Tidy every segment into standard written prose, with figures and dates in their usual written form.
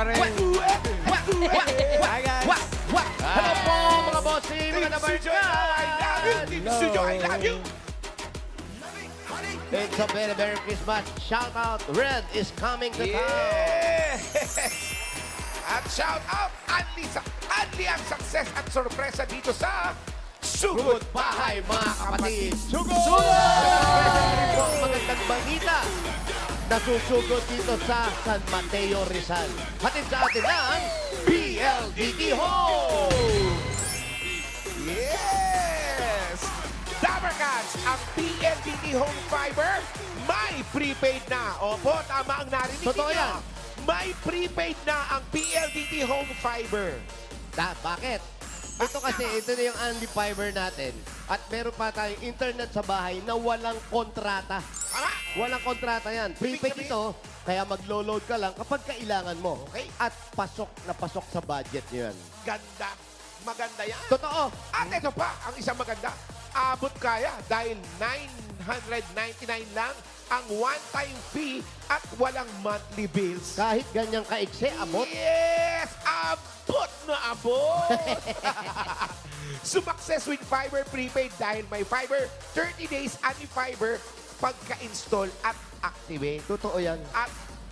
ka rin. Hi, guys. Hello po, mga bossing, mga nabarka. Studio, I love you. It's a very, Merry Christmas. Shout out, Red is coming to town. Yes! At shout out, Anli ang success at sorpresa dito sa Sugod Good bahay, mga kapatid. Sugod! Present po ang magandang balita na susugod dito sa San Mateo, Rizal. Hatid sa atin ang PLDT Home! Yes! Dabarcats, ang PLDT Home Fiber, may prepaid na. Opo, tama ang narinig Totoo ninyo. yan. May prepaid na ang PLDT Home Fiber. Bakit? Ito kasi, ito na yung Only Fiber natin. At meron pa tayong internet sa bahay na walang kontrata. Tama? Walang kontrata yan. Prepaid Ibig ito, kaya mag-load ka lang kapag kailangan mo. Okay. At pasok na pasok sa budget nyo yan. Ganda. Maganda yan. Totoo. At ito pa, ang isang maganda. Abot kaya dahil 999 lang ang one-time fee at walang monthly bills. Kahit ganyang kaiksi, abot. Yes! Abot na abot! Sumakses with Fiber Prepaid dahil may Fiber 30 days ani-Fiber pagka-install at activate. Totoo yan. At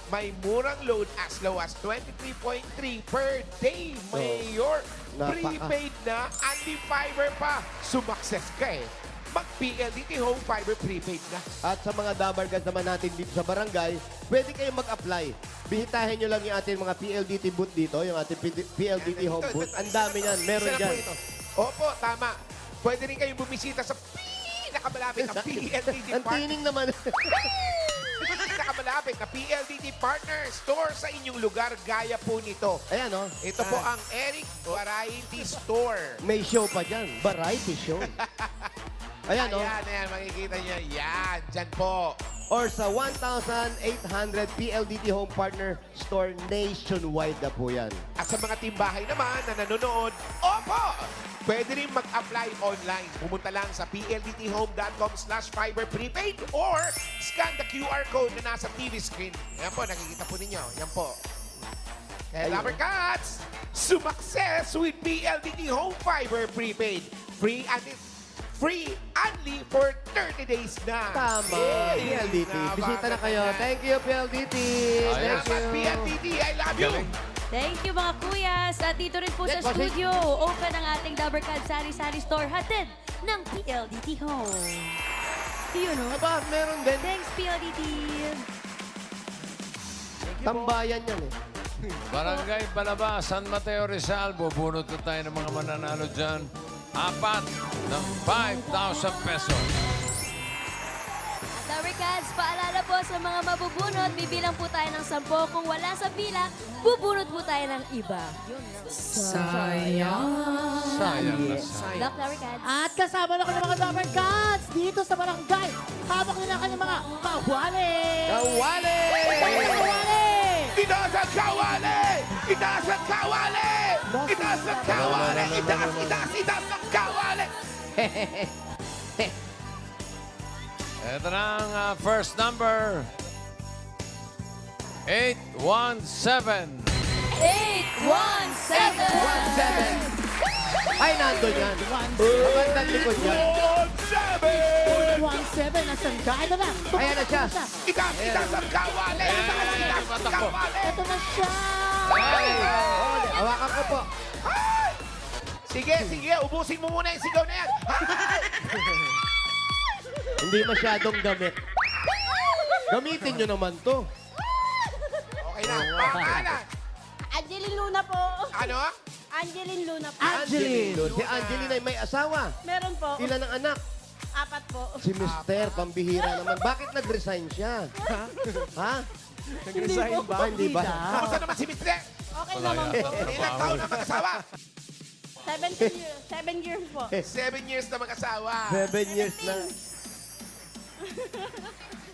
may murang load as low as 23.3 per day. Mayor, prepaid na, anti-fiber pa. Sumakses ka eh. Mag-PLDT Home Fiber Prepaid na. At sa mga dabargas naman natin dito sa barangay, pwede kayong mag-apply. Bihitahin nyo lang yung ating mga PLDT booth dito, yung ating PLDT Home booth. Ang dami yan, meron Isa na po dyan. ito. Opo, tama. Pwede rin kayong bumisita sa pinakamalapit na PLDT Ang partner. tining naman. Pinakamalapit na PLDT partner store sa inyong lugar. Gaya po nito. Ayan, oh. Ito po ang Eric Variety Store. May show pa dyan. Variety show. Ayan, oh. Ayan, makikita niyo. Yan, dyan po. Or sa 1,800 PLDT Home Partner Store nationwide na po yan. At sa mga timbahay naman na nanonood, opo! Pwede rin mag-apply online. Pumunta lang sa pldthome.com/fiberprepaid or scan the QR code na nasa TV screen. Yan po, nakikita po ninyo. Yan po. Kaya Ayun. Lovercats, sumakses with PLDT Home Fiber Prepaid. Free only for 30 days na. Tama. Yes, PLDT. Bisita na kayo. Thank you, PLDT. Thank Salamat, you. PLDT. I love you. Thank you mga kuyas. At dito rin po sa Yes, bossing. studio, open ang ating Dabarcad Sari-Sari Store hatid ng PLDT Home. Yun o. Aba, meron din. Thanks PLDT. Tambayan yan eh. Barangay Balaba, San Mateo Rizal. Bubunot na tayo ng mga mananalo dyan. 4 ng 5,000 pesos. Dabarcads, paalala po sa mga mabubunot, bibilang po tayo ng 10. Kung wala sa pila, bubunot po tayo ng iba. Sayang na sayang. Lock Dabarcads. At kasama na ko ng mga Dabarcads dito sa barangay. Hawak nila ang kanyang mga kawali. Kawali! Kawali! Itaas ang kawali! Itaas ang kawali! Itaas ang kawali! Itaas ang kawali! Ito na ang first number. 817. 817. Ay, nandun yan. Magandang likod yan. 17 na sangkay na na. Ayan na siya. Itaas ang kawali! Itaas ang kawali! Ito na siya. Ay, hawakan ko po. Sige, ubusin mo muna yung sigaw na yan. Hindi masyadong gamit. Gamitin nyo naman to. Okay na, pangalan. Angeline Luna po. Ano? Angeline Luna po. Angeline. Si Angeline ay may asawa. Meron po. Ilan ang anak? 4 po. Si Mister, pambihira naman. Bakit nag-resign siya? Ha? Nag-resign ba? Hindi ba? Kamusta naman si Mitre? Okay naman po. Ilang taon na mag-asawa? 7 years po. 7 years na mag-asawa. 7 years na.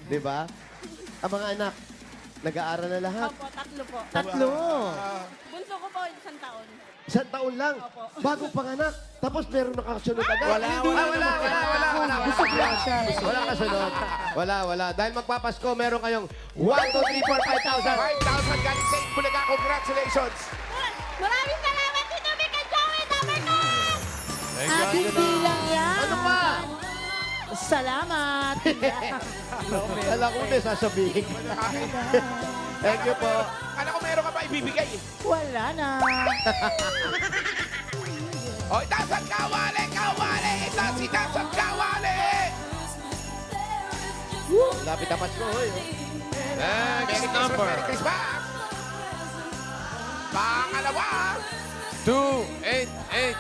Di ba? Ang mga anak, nag-aaral na lahat. Opo, 3 po. 3. Bunso ko po, 1 taon. Isang taon lang. Opo. Bagong panganak. Tapos meron nakasunod agad. Wala. Wala kasunod. Wala. Dahil magpapasko, meron kayong 1, 2, 3, 4, 5,000. 5,000 galing sa Bulaga congratulations. Maraming salamat, Tito Vic and Joey Dabarkas! Thank At you, hindi Angela. lang yan. Ano pa? Salamat. Alam ko may sasabihin. Thank you po. Alam ko meron ka pa ibibigay eh. Wala na. O, itaas ang kawali! Kawali! Itaas ang kawali! Lapit na Pasko. Hoy. Next number. Merry Christmas! Pangalawa! 288.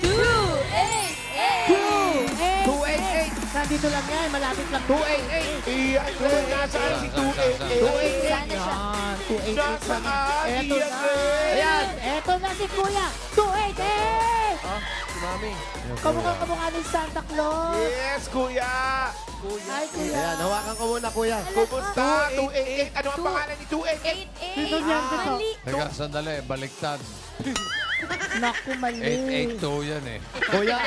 288. 288. Nandito lang yan. Malapit lang. 288. Iyan ko, nasaan si 288? Sana siya. Yan. 288. Nasaan? Eto Iyan na. ko. Ayan. Eto na si Kuya. 288. Si Mami. Kamukha ni Santa Claus. Yes, kuya! Hi, Kuya. Ayan, hawakan ko muna, kuya. Kumusta? 288. Ano ang pangalan ni 288? Dito niyan, dito. Mali. Teka, sandali. Baliktad. Naku, mali. 882 yan eh. Kuya,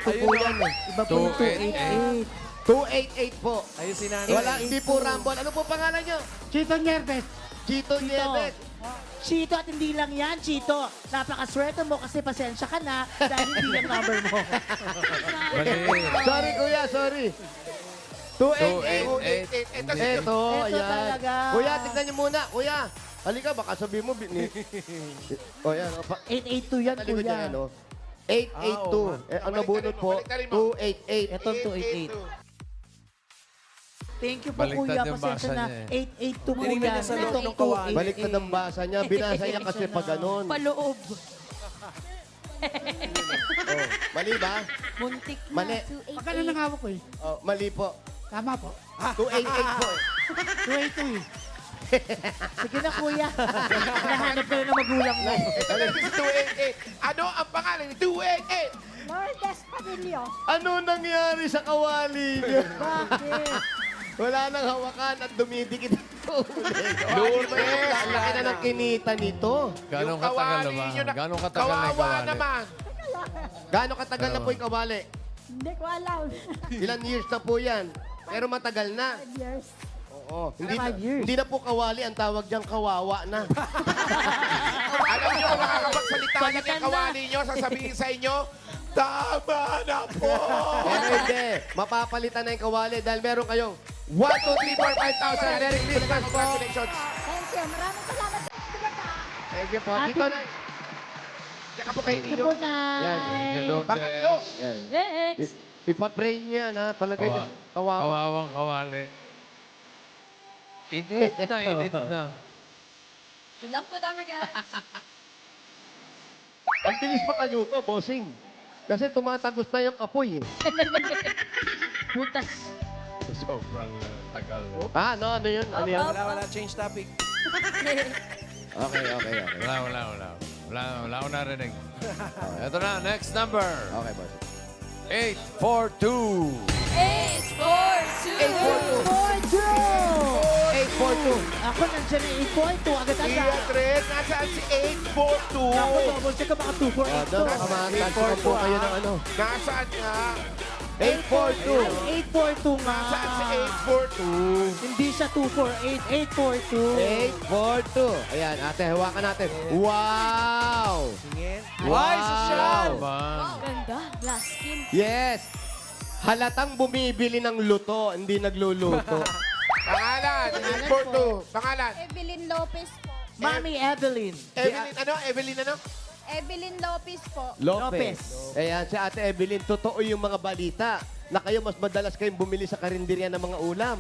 882 po yan eh. Iba po yung 288. 288 po. Ayusin na. Wala, hindi po Rambol. Ano po pangalan nyo? Chito Nieves. Chito Nieves. Chito at hindi lang yan, Chito. Napakaswerte mo kasi pasensya ka na dahil hindi yung number mo. Mali. Sorry, kuya, sorry. 288. 288. Ito si Ito, Ito ayan. talaga. Kuya, tignan nyo muna. Kuya, halika, baka sabihin mo. O, yan. 882 yan, Talikod Kuya. niya, ano? 882. Ang nabunod po, 288. Ito 288. Thank you po, Baliktad Kuya. yung Pasensya basa na. niya 882 po Tinignan yan. niya sa loob Ito ng kawali. Baliktad ang basa niya. Binasa niya kasi pag ganun. Paloob. Oh, mali ba? Muntik na. Mali. 288. Magkano nang hawak ko eh? Oh, mali po. Tama po. 288 po. 282 eh. Sige na, Kuya. Hinahanap ka na ng magulang mo. Ito na si 288. Ano ang pangalan ni 288? Lourdes Padillo. Ano nangyari sa kawali niyo? Bakit? Wala nang hawakan at dumidikit ito. Lourdes, laki na ng kinita nito. Gano'ng katagal na ba? Gano'ng katagal na yung Kawawa kawali? naman. Gaano katagal na po yung kawali? Hindi ko alam. Ilan years na po yan? Pero matagal na. Years. Oo. Hindi, 5 years. hindi na po kawali. Ang tawag diyang kawawa na. Alam niyo, makakapagsalita lang yung kawali niyo, sasabihin sa inyo, tama na po! Pero hindi. Mapapalitan na yung kawali dahil meron kayong 1, 2, 3, 4, 5,000. Merry Christmas po. Congratulations! Thank you. Maraming salamat sa mga. Thank you po. Dito na. Tsaka po kayo Ito ninyo. po na. Gano'n Bakit nyo? Yan. Next. Ipapray niya na. Talaga Kawa- yung kawawa. Kawawang kawali. Init na, init na. Bilang po namin guys. Ang bilis pa kayo to, bossing. Kasi tumatagos na yung apoy eh. Butas. Sobrang tagal. Ah, ano yun? Ano yun? Wala. Change topic. Okay. Wala ko narinig. Ito na, next number. Okay, boss. 842. 842. 842. Ako nandiyan na 842. Agad-agad. Ian Red, nasaan si 842? Ako, double check ka baka 248 Ah, to. doon, makamatag po kayo ng ano. Nasaan nga? 842. 842 nga. Nasaan si 842? Hindi siya 248. 842. 842. Ayan, ate, hawakan natin. Wow! Tingin. Wow! Ay, sosyal! Man. Ganda. Last skin. Yes! Halatang bumibili ng luto, hindi nagluluto. Pangalan, 842. Pangalan. Evelyn Lopez po. Mami Evelyn. Evelyn, ano? Evelyn, ano? Evelyn Lopez po. Lopez. Ayan, si Ate Evelyn, totoo yung mga balita na kayo mas madalas kayong bumili sa karinderya ng mga ulam.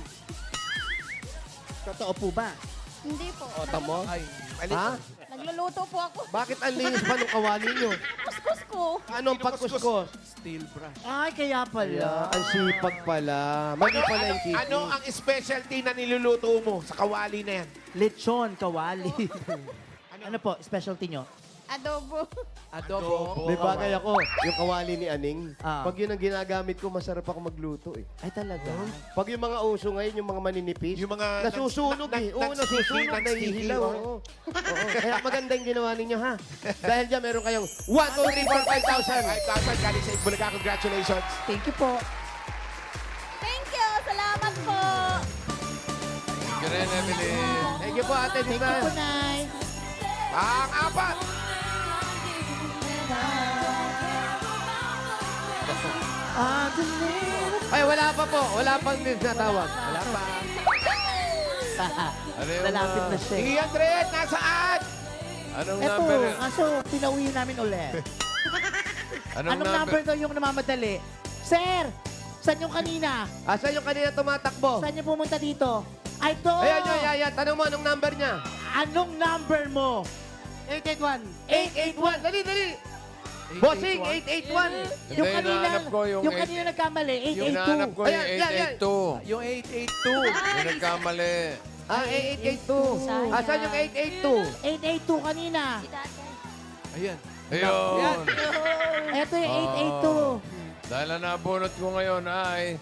Totoo po ba? Hindi po. O, tamo? Ay, Ha? Nagluluto po ako. Bakit ang linis pa ng kawali nyo? Kuskus ko. Anong pagkuskos? steel brush. Ay, kaya pala. Ang sipag pala. Mali pala yung kitty. Ano ang specialty na niluluto mo sa kawali na yan? Lechon, kawali. ano po, specialty nyo? Adobo. Adobo. May bagay ako, yung kawali ni Aning. Ah. Pag yun ang ginagamit ko, masarap ako magluto eh. Ay, talaga? Pag yung mga uso ngayon, yung mga maninipis, Yung mga nasusunog eh. Oo, non-sticky, nasusunog, non-sticky, nahihilaw. oo. Oo. Kaya maganda yung ginawa ninyo ha. Dahil dyan, meron kayong 1, 2, 3, 4, 5,000. 5,000 galing sa Bulaga. Congratulations. Thank you po. Thank you. Salamat po. Thank you rin, Evelyn. Thank you po, Ate Thank you Dina. po, Nay. Ang apat. Ay, wala pa po. Wala pang news na tawag. Wala pa. Ano yung, Lalapit na siya. 300, nasaan? Anong Eto, number? kaso pinauwi namin ulit. Anong Anong number daw yung namamadali? Sir, saan yung kanina? Asan yung kanina tumatakbo? Saan yung pumunta dito? Ay, to! Ayan yun, yan. Tanong mo, anong number niya? Anong number mo? 881. 881. Dali, dali. Bossing, 881. Yung Hindi, kanina, hinahanap ko yung yung kanina nagkamali, Yung hinahanap ko yung Ayan, yan, yan. 882. Yung 882. Yung nagkamali. Ah, 8882. Sayang. Asan yung 882? 882 kanina. Si tatay. Ayan. Ayun. Eto yung 882. Dahil ang nabunot ko ngayon ay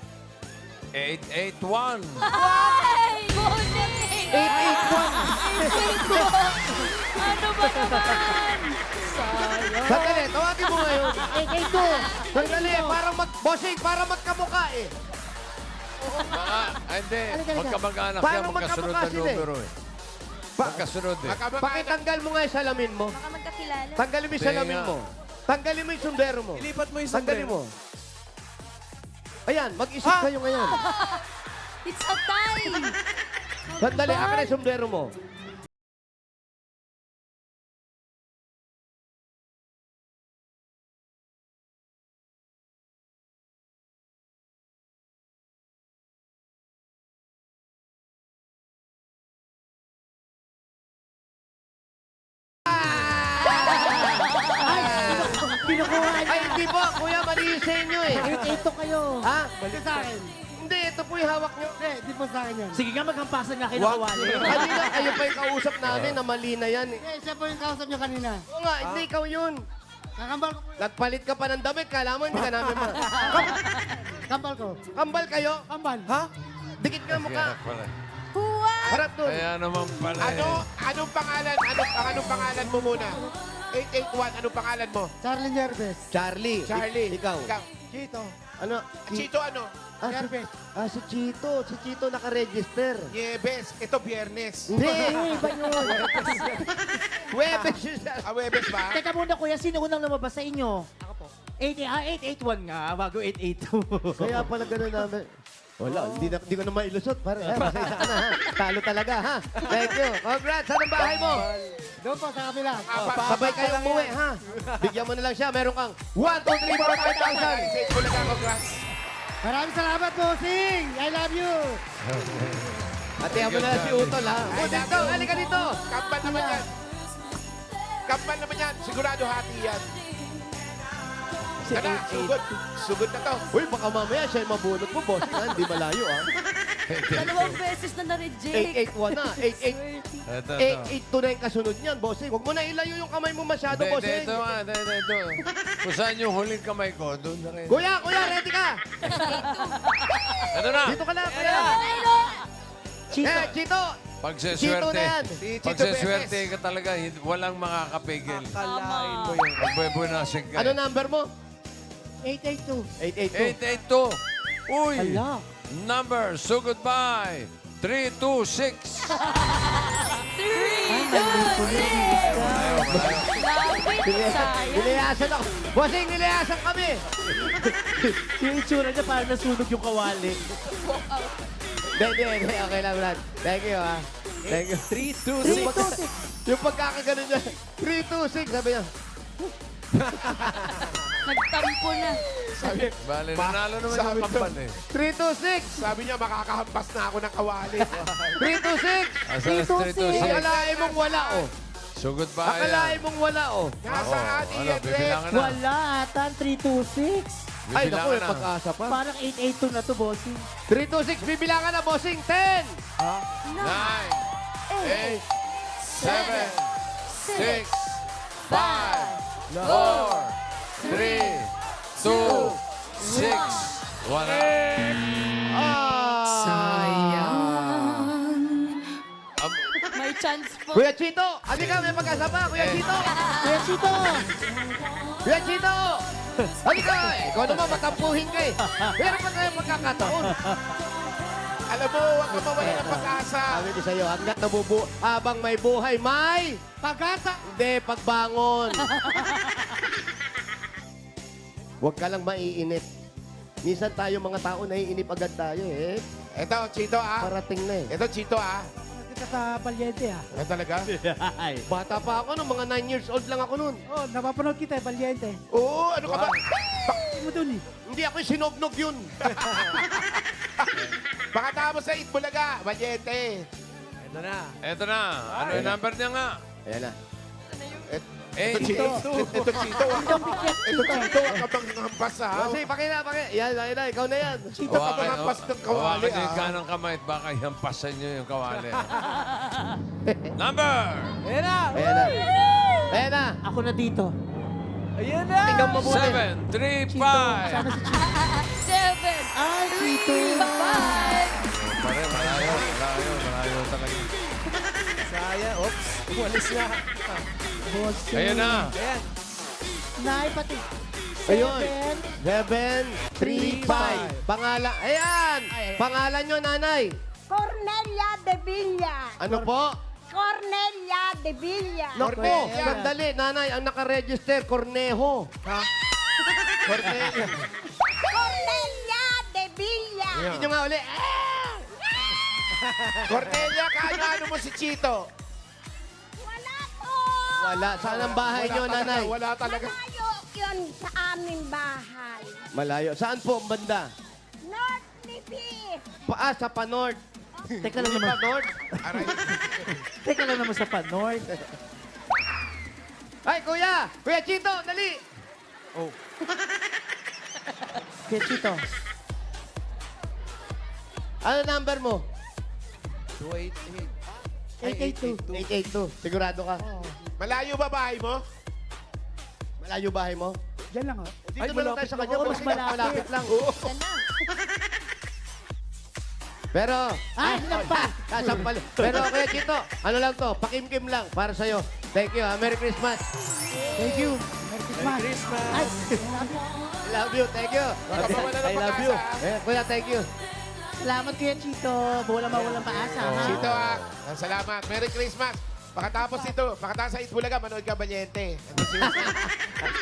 881. Ay! Bossing! 881. Ano ba naman? Sandali, tawagin mo ngayon. 882. Sandali, bossing, para magkamukha eh. Hindi. Halika, halika. Magkamag-anak Paano yan. Magkasunod magkamukha na sila eh? numero eh. Magkasunod eh. Pakitanggal mo nga yung salamin mo. Baka magkakilala. Tanggalin mo yung salamin mo. Tanggalin mo yung sombrero mo. Ilipat mo yung Tanggalin mo. sombrero. Ayan, mag-isip kayo ngayon. It's a tie! Sandali, akin na yung sombrero mo. Kinukuha niya. Ay, hindi po. Kuya, mali yung sa inyo eh. 882 kayo. Ha? Balik sa akin. Hindi, ito po yung hawak nyo. Hindi, di po sa akin yan. Sige nga, maghampasan nga kayo nakawali. Kanina, kayo pa yung kausap natin na mali na yan eh. Eh, siya po yung kausap niyo kanina. Oo nga, hindi ikaw yun. Kakambal ko po. Nagpalit ka pa ng damit, kala mo hindi ka namin ma... Kambal ko. Kambal kayo? Kambal. Ha? Dikit nga mukha. Kaya pala. Huwa! Harap doon. Kaya naman pala eh. Anong pangalan? Anong pangalan mo muna? 881, anong pangalan mo? Charlie Nerves. Charlie. Charlie. Ikaw. Chito. Ano? Chito ano? Nerves. Si Chito. Si Chito nakaregister. Niebes. Ito, Biyernes. Hindi. Iba yun. Webes yun siya. Webes ba? Teka muna kuya, sino unang lumabas sa inyo? Ako po. 881 nga, bago 882. Kaya pala ganun namin. Wala, hindi ko na mailusot. Pasensya ka na ha. Talo talaga ha. Thank you. Congrats. Saan ang bahay mo? Doon po sa kabila. Sabay kayo umuwi ha. Bigyan mo na lang siya. Meron kang 1, 2, 3, 4, 5,000. Say ko lang ako, congrats. Maraming salamat, bossing! I love you! Atihan mo na lang si Utol ha. O dito, halika dito. Kampan naman yan. Kampan naman yan. Sigurado hati yan. Tara, sugod. Sugod na to. Uy, baka mamaya siya yung mabunot mo, boss. Hindi malayo ha. Dalawang beses na na-reject. 881 na. 88. Ito. 882 na yung kasunod niyan, bossing. Huwag mo na ilayo yung kamay mo masyado, Hindi, bossing. ito nga. Ito. Kung saan yung huling kamay ko, doon na rin. Kuya, ready ka? Ito na. Dito ka na, kuya. Chito. Chito. Chito na yan. Pagseswerte. Chito Pagseswerte Beses. ka talaga, walang makakapigil. Akalain mo yun. Magbubunasig ka. Ano number mo? 882. 882. 882. Uy! Ala. Number, so goodbye. 326. 3, 2, 6! Lapit, sayang. Nilayasan ako. Bossing, nilayasan kami. Yung itsura niya parang nasunog yung kawali. Hindi. Okay lang, Brad. Thank you, ha. Thank you. 326. Yung pagkakaganon niya, 326, sabi niya. Nagtampo na. Sabi, Bale, nanalo naman sabi yung kampan eh. 326! sabi niya, makakahampas na ako ng kawali. 326! Asa na 326? Akalain mong wala, oh. So goodbye. Akalain mong wala, oh. Nasaan, ano, Ian Red? bibilangan na. Wala ata, 326. Ay, naku, Bibilangan may na. pag-asa pa. Parang 882 na to, bossing. 326, bibilangan na, bossing. 10! 9, 8, 7, 6, 5, 4, 3, 2, 6, 1. May chance po. Kuya Chito! Ano ka, may pag-asa pa, Kuya Chito! Kuya Chito! Kuya Chito! Halika! Ikaw naman, matampuhin ka eh. Meron pa tayong pagkakataon. Alam mo, huwag ka mawala ng pag-asa. Sabi ko sa'yo, habang may buhay, may Pag-asa. hindi pagbangon. Huwag ka lang maiinip. Minsan tayo mga tao naiinip agad tayo eh. Ito, Chito Parating na eh. Ito, Chito Dito sa Valiente Ito talaga? Bata pa ako nung mga 9 years old lang ako nun. Oh, napapanood kita, Valiente. Oo, ano ka ba? Hindi mo dun eh. Hindi ako sinognog yun. Baka tapos sa Itbulaga, Valiente. Ito na. Eto na. Ano yung number niya nga? Ayan na. Ito, Chito. Ito, Chito. Ito, Chito. Huwag ka bang hampas, ha? Kasi, Yan, ikaw na yan. Chito ka bang hampas ng kawali, Hawakan yung kanang kamay at baka ihampasan nyo yung kawali. Number! Ayan na. Ayan na. Ayan na. Ako na dito. Ayan na. Tingnan mo muna. 7, 3, 5. Sana si Chito. 7, Ay, Chito. 5. Pare, malayo talaga. Sayang. Oops. Walis na. Boss. Ayan na. Ayan. Nay, pati. Ayun. 7. 7, 3, 5. Pangalan. Ayan. Pangalan nyo, nanay. Cornelia de Villa. Ano po? Cornelia de Villa. Naku, Cornelia. sandali, nanay, ang nakaregister, Cornejo. Cornelia. Cornelia de Villa. Hindi nyo nga uli. Cornelia, kaano mo si Chito? Wala po. Wala. Saan ang bahay nyo, nanay? Wala talaga. Malayo yun sa aming bahay. Malayo. Saan po ang banda? North Lipi. Sa Panord. Teka lang naman. Panord? Aray. Teka lang naman sa Panord. Ay, kuya! Kuya Chito, dali! Kaya Chito. Ano number mo? 288. 882. 882. Sigurado ka? Malayo ba bahay mo? Malayo bahay mo? Diyan lang oh. Dito na lang tayo sa kanya. Oo, mas Kasi malapit. malapit lang. Yan na. Pero, Ay, pa. kasampal. Pero kuya Chito, ano lang to? Pakimkim lang para sa'yo. Thank you, ha? Merry Christmas. Thank you. Merry Christmas. Christmas. Ay, I love you. Thank you. Baka mawala ng I love you. pag-asa. Kuya, thank you. salamat Kuya Chito. Walang paasa, ha? Chito, salamat. Merry Christmas. Pakatapos ito, pakatapos sa Itbulaga, manood ka Valiente.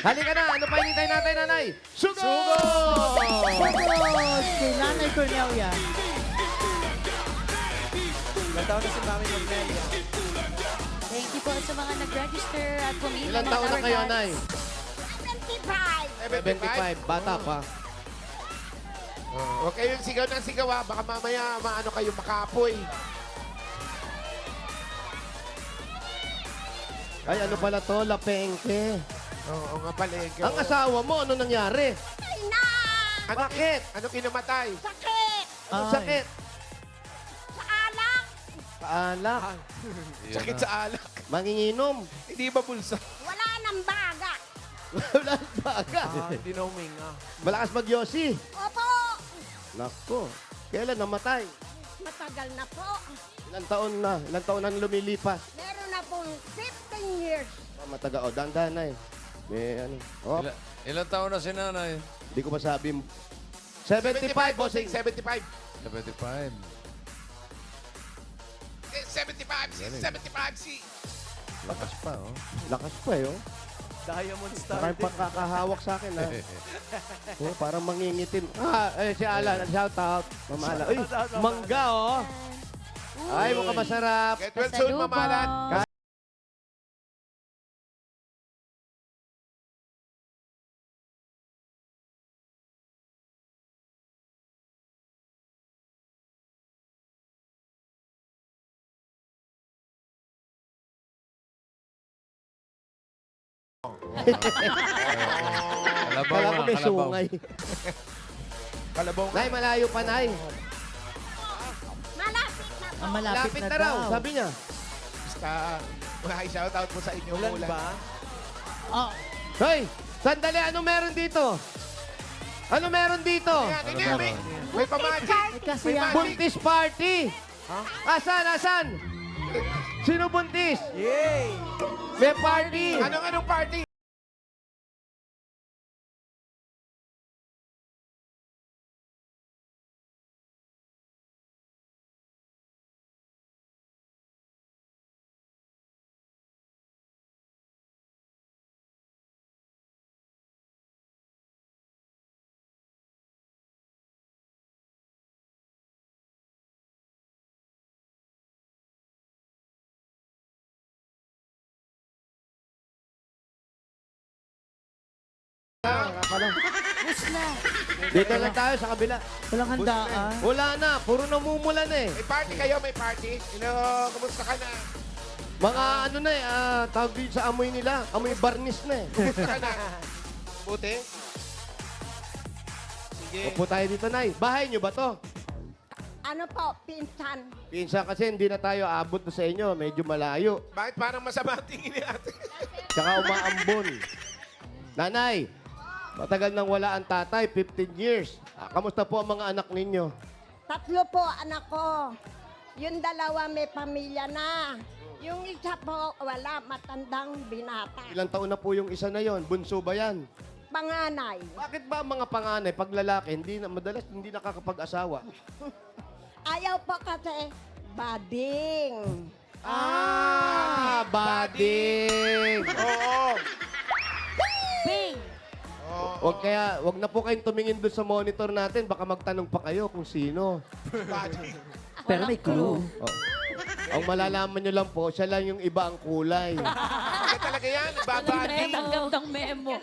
Halika na. Ano pa hinintay natin, nanay? Sugo! Tapos, kay Nanay Cornelia. Ilang taon na si Mami Cornelia? Thank you po sa mga nag-register at pumili Ilang ng taon na Tower kayo, Cards. nay? 75. 75. Bata pa. Huwag kayong sigaw ng sigaw, ha. Baka mamaya maano kayo makapoy. Ay, ano pala to? Lapengke. Oo nga pala. Ang asawa mo, ano nangyari? Ay na. Bakit? Ano kinamatay? Sakit. Ang sakit. Sa alak. Alak. Sakit sa alak. Manginginom. Hindi ba bulsa? Wala nang baga. Wala baga. Hindi na huminga. Malakas mag-yosi. Opo. Nako. Kailan namatay? Matagal na po. Ilang taon na? Ilang taon na lumilipas? Meron na pong 15 years. Mataga. O, dandan na eh. May ano. Oh, Ilang taon na si nanay? hindi ko masabi. 75, bossing. 75. 75. 75, 75. Lakas pa, oh. Lakas pa eh, oh. Diamond Star Parang din. pagkakahawak sa akin, ha? Oh, parang mangingitim. Si Alan, shout out. Mama Alan. Uy, mangga, oh. Ay, mukhang masarap. Get well soon, Pasalubong. mamalan. Kalabaw Kala ko nga, may kalabaw. sungay. Kalabong. Nay, malayo pa, Nay. Malapit na po. Ang malapit Lapit na na raw, daw. sabi niya. Basta, shout out po sa inyo. Ulan ba? Oh, Hoy, sandali, ano meron dito? Ano meron dito? Ayan, hindi, may pamagic. kasi yan. Buntis party. Asan? Sino buntis? Yay! May party. Anong party? Dito lang tayo sa kabila. Walang handaan. Wala na, puro namumulan eh. May party kayo, may party. Kumusta ka na? Mga ano na eh, tawag din sa amoy nila. Amoy barnis na eh. Kumusta ka na? Buti? Sige. Upo tayo dito, Nay. Bahay nyo ba to? Ano po, pinsan? Pinsa kasi hindi na tayo abot na sa inyo. Medyo malayo. Bakit parang masama ang tingin ni ate? Tsaka umaambon. Nanay, matagal nang wala ang tatay, 15 years. Kamusta po ang mga anak ninyo? 3 po, anak ko. Yung 2 may pamilya na. Yung isa po, wala, matandang binata. Ilang taon na po yung isa na yon? Bunso ba yan? Panganay. Bakit ba ang mga panganay, pag lalaki, madalas hindi nakakapag-asawa? Ayaw po kasi bading. Bading! Oo. Bing! Wag na po kayong tumingin doon sa monitor natin. Baka magtanong pa kayo kung sino. Bading. Pero may clue. Ang malalaman nyo lang po, siya lang yung iba ang kulay. Kaya talaga yan, babanding. Ang gandang memo.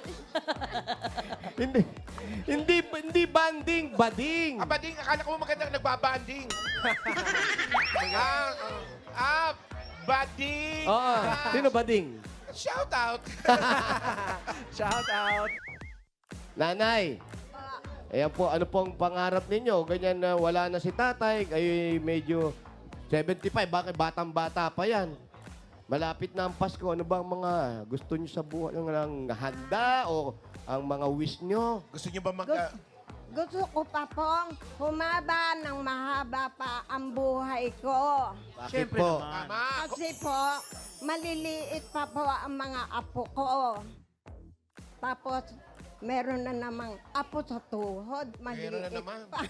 Hindi banding, bading. Bading, akala ko maganda nagbabanding. Bading. Oo. Sino bading? Shout out. Shout out. Nanay. Ayan po, ano pong pangarap ninyo? Ganyan na wala na si tatay, kayo medyo 75. Bakit batang-bata pa yan? Malapit na ang Pasko. Ano ba ang mga gusto nyo sa buhay? Ang handa o ang mga wish nyo? Gusto niyo ba Gusto ko pa pong humaba ng mahaba pa ang buhay ko. Bakit po? Tama. Kasi po, maliliit pa po ang mga apo ko. Tapos, meron na namang apo sa tuhod. Maliit Meron na naman. pa.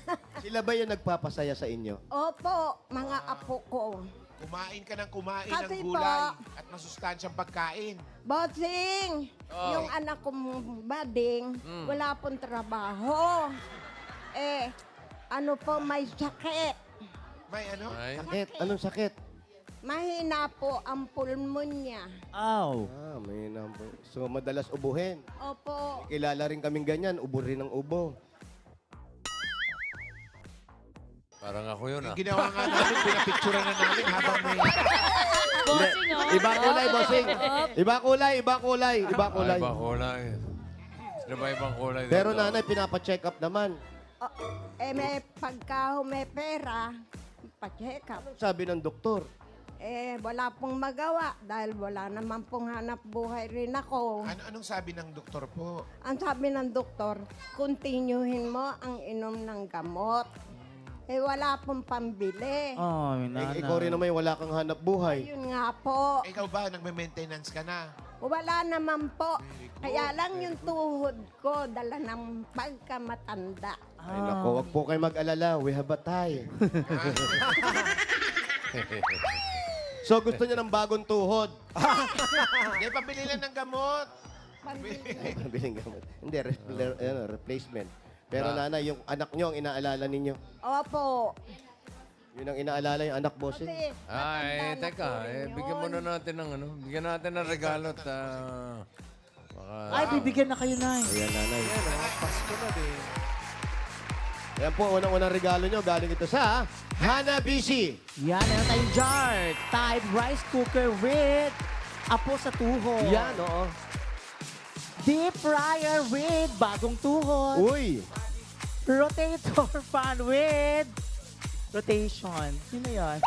Sila ba yung nagpapasaya sa inyo? Opo, mga apo ko. Kumain ka ng kumain Kasi ng gulay at masustansyang pagkain. Bossing, yung anak kong bading, wala pong trabaho. Ano po, may sakit. May ano? Ay, Sakit? Anong sakit? Mahina po ang pulmonya. Aw. May number. So, madalas ubuhin. Opo. Kilala rin kaming ganyan, ubo rin ng ubo. parang ako yun ah. Yung ginawa nga namin, pinapicturean na namin habang may... Bossing, oh. Iba kulay, bossing. Iba kulay, iba kulay, iba kulay. Ay, ibang kulay. Sino ba ibang kulay dito? Pero nanay, pinapa-check up naman. May pagka may pera, pa-check up. Sabi ng doktor, Wala pong magawa dahil wala naman pong hanap buhay rin ako. Anong sabi ng doktor po? Ang sabi ng doktor, continuhin mo ang inom ng gamot. Wala pong pambili. Oh, ikaw rin naman yung wala kang hanap buhay. Yun nga po. Ikaw ba, nagme-maintenance ka na? Wala naman po. Kaya lang yung tuhod ko, dala ng pagkamatanda. Ay nako, wag po kayo mag-alala. We have a tie. So gusto niya ng bagong tuhod. Hindi, pabili lang ng gamot. Biling gamot. Hindi, replacement. Pero nanay, yung anak niyo ang inaalala ninyo. Opo. Yun ang inaalala yung anak bossing. Kasi Ay, matanda na teka. po yun. Bigyan muna natin ng ano. Bigyan natin ng regalo at... baka... Ay, bibigyan na kayo, Nay. Ayan, nanay. Pasko na din. Ayan po, unang-unang regalo nyo. Galing ito sa Hanabishi. Yan, meron tayong jar. Tide rice cooker with apo sa tuhod. Yan, oo. Deep fryer with bagong tuhod. Uy! Rotator fan with rotation. Sino yan?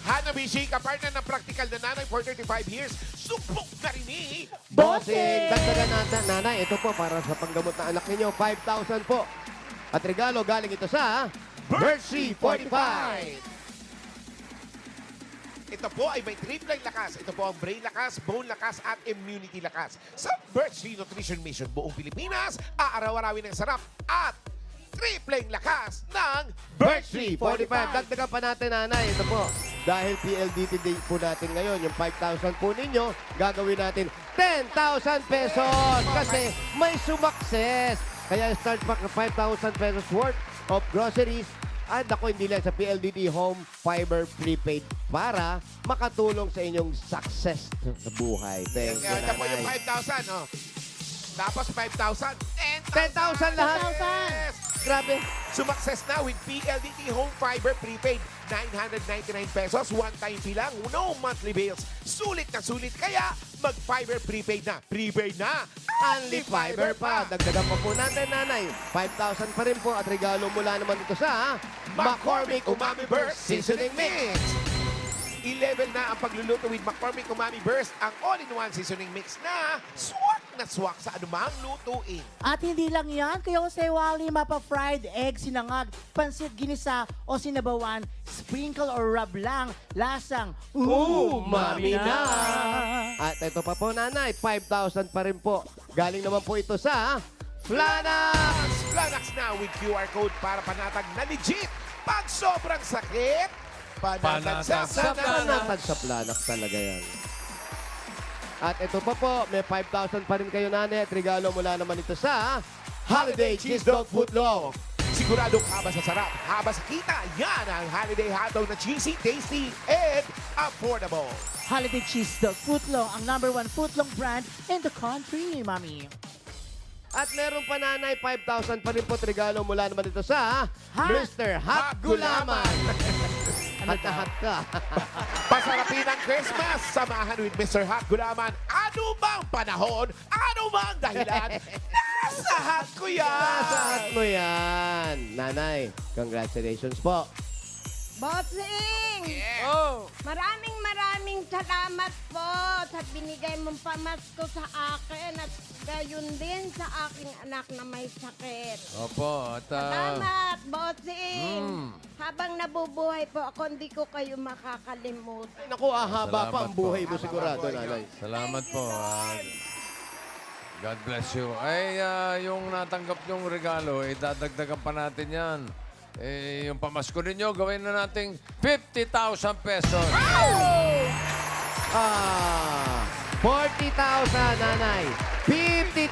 Hanabishi, kapartner ng practical na nanay for 35 years. Subok na rin eh. Bossing! Dagdagan natin, nanay. Ito po, para sa panggamot na anak ninyo, 5,000 po. At regalo, galing ito sa Mercy 45. Ito po ay may triple lakas. Ito po ang brain lakas, bone lakas, at immunity lakas. Sa Birchtree Nutrition Mission buong Pilipinas, aaraw-arawin ng sarap at triple lakas ng Birchtree 45. Dagdagan pa natin, nanay. Ito po, dahil PLDT Day po natin ngayon, yung 5,000 po ninyo, gagawin natin 10,000 pesos. Kasi may sumakses. Kaya start pack ng 5,000 pesos worth of groceries. At ako, hindi lang sa PLDT Home Fiber Prepaid para makatulong sa inyong success sa buhay. Thank you, Ito po yung nanay. 5,000. Oh. Tapos 5,000. 10,000 lahat. Yes! Grabe. Sumakses na with PLDT Home Fiber Prepaid. 999 pesos, one-time fee lang, no monthly bills. Sulit na sulit, kaya mag-fiber prepaid na. Prepaid na! Only fiber pa. Dagdagan pa po natin, nanay. 5,000 pa rin po at regalo mula naman ito sa McCormick Umami Burst Seasoning Mix. I-level na ang pagluluto with McCormick Umami Burst, ang all-in-one seasoning mix na swak sa anumang lutuin. At hindi lang yan, kayo sa Wally mapa fried egg, sinangag, pansit ginisa o sinabawan, sprinkle or rub lang, lasang umami na. At ito pa po, nanay. 5,000 pa rin po. Galing naman po ito sa Flanax. Flanax na with QR code para panatag na legit. Pag sobrang sakit, panatag sa Flanax. Panatag sa Flanax talaga yan. At ito pa po, may 5,000 pa rin kayo, nanay. At regalo mula naman ito sa Holiday Cheese Dog Footlong. Siguradong haba sa sarap, haba sa kita. Yan ang holiday hotdog na cheesy, tasty, and affordable. Holiday Cheese Dog Footlong, ang #1 footlong brand in the country, mami. At meron pa, nanay, 5,000 pa rin po at regalo mula naman ito sa Ha? Mr. Hot Gulaman. Ano At na hot ka. Pasarapin ang Christmas, samahan with Mr. Hot Gulaman. Ano bang panahon, ano bang dahilan, nasa hot ko yan. Sa hot mo yan. Nanay, congratulations po. Bossing! Oh! Maraming salamat po sa binigay mong pamasko sa akin at gayon din sa aking anak na may sakit. Opo, at Salamat, Bossing! Mm. Habang nabubuhay po ako, hindi ko kayo makakalimutan. Naku, ahaba pa ang Salamat buhay po. mo sigurado, Haba pa ang nanay. salamat po. God bless you. Ay, yung natanggap yung regalo, dadagdagan pa natin yan. Yung pamasko ninyo, gawin na nating 50,000 pesos. 40,000, nanay. 50,000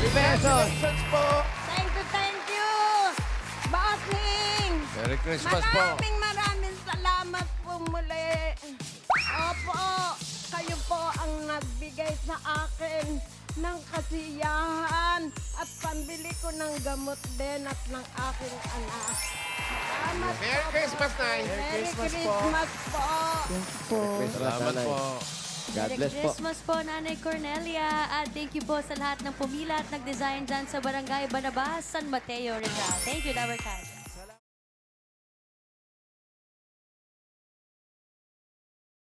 pesos. Congratulations po. Thank you! Bossing! Merry Christmas po. Maraming salamat po muli. Opo, kayo po ang nagbigay sa akin ng kasiyahan at pambili ko ng gamot din at ng aking anak. Salamat Merry po. Christmas, Nay. Merry Christmas Christmas po. po. Salamat po. God Merry bless po. Christmas po, Nanay Cornelia. At thank you po sa lahat ng pumila at nag-design dyan sa Barangay Banabas, San Mateo, Rizal. Thank you, Lover Cat.